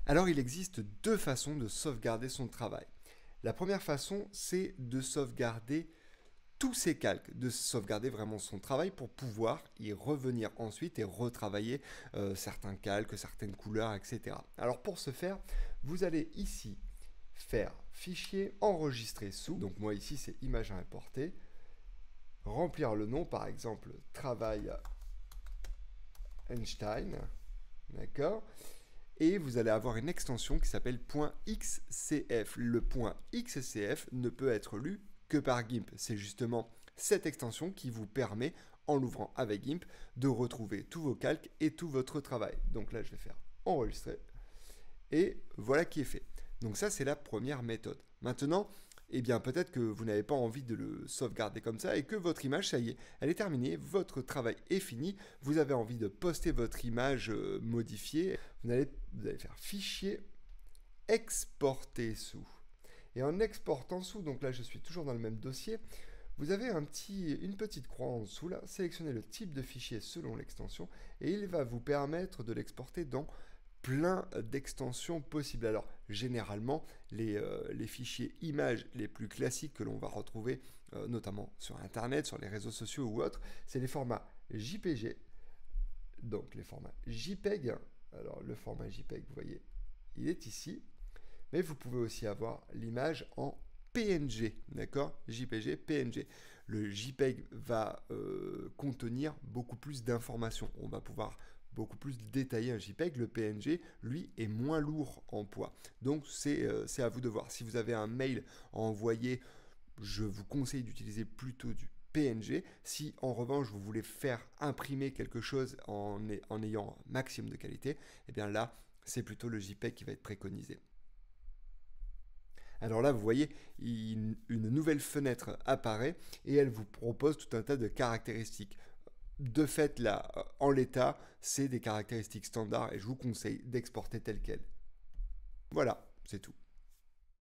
Alors il existe deux façons de sauvegarder son travail. La première façon, c'est de sauvegarder tous ses calques, de sauvegarder vraiment son travail pour pouvoir y revenir ensuite et retravailler certains calques, certaines couleurs, etc. Alors pour ce faire, vous allez ici faire fichier, enregistrer sous, donc moi ici c'est image à importer, remplir le nom, par exemple travail Einstein, d'accord, et vous allez avoir une extension qui s'appelle .xcf. Le .xcf ne peut être lu que par GIMP. C'est justement cette extension qui vous permet, en l'ouvrant avec GIMP, de retrouver tous vos calques et tout votre travail. Donc là, je vais faire enregistrer. Et voilà qui est fait. Donc ça, c'est la première méthode. Maintenant, eh bien peut-être que vous n'avez pas envie de le sauvegarder comme ça et que votre image, ça y est, elle est terminée, votre travail est fini, vous avez envie de poster votre image modifiée, vous allez faire fichier, exporter sous. Et en exportant sous, donc là je suis toujours dans le même dossier, vous avez une petite croix en dessous là, sélectionnez le type de fichier selon l'extension et il va vous permettre de l'exporter dans plein d'extensions possibles. Alors généralement les fichiers images les plus classiques que l'on va retrouver notamment sur internet, sur les réseaux sociaux ou autres, c'est les formats JPG, donc les formats JPEG. Alors le format JPEG, vous voyez, il est ici, mais vous pouvez aussi avoir l'image en PNG, d'accord, JPG, PNG. Le JPEG va contenir beaucoup plus d'informations. On va pouvoir beaucoup plus détailler un JPEG. Le PNG, lui, est moins lourd en poids. Donc c'est à vous de voir. Si vous avez un mail à envoyer, je vous conseille d'utiliser plutôt du PNG. Si en revanche vous voulez faire imprimer quelque chose en ayant un maximum de qualité, eh bien là, c'est plutôt le JPEG qui va être préconisé. Alors là, vous voyez, une nouvelle fenêtre apparaît et elle vous propose tout un tas de caractéristiques. De fait, là, en l'état, c'est des caractéristiques standards et je vous conseille d'exporter tel quel. Voilà, c'est tout.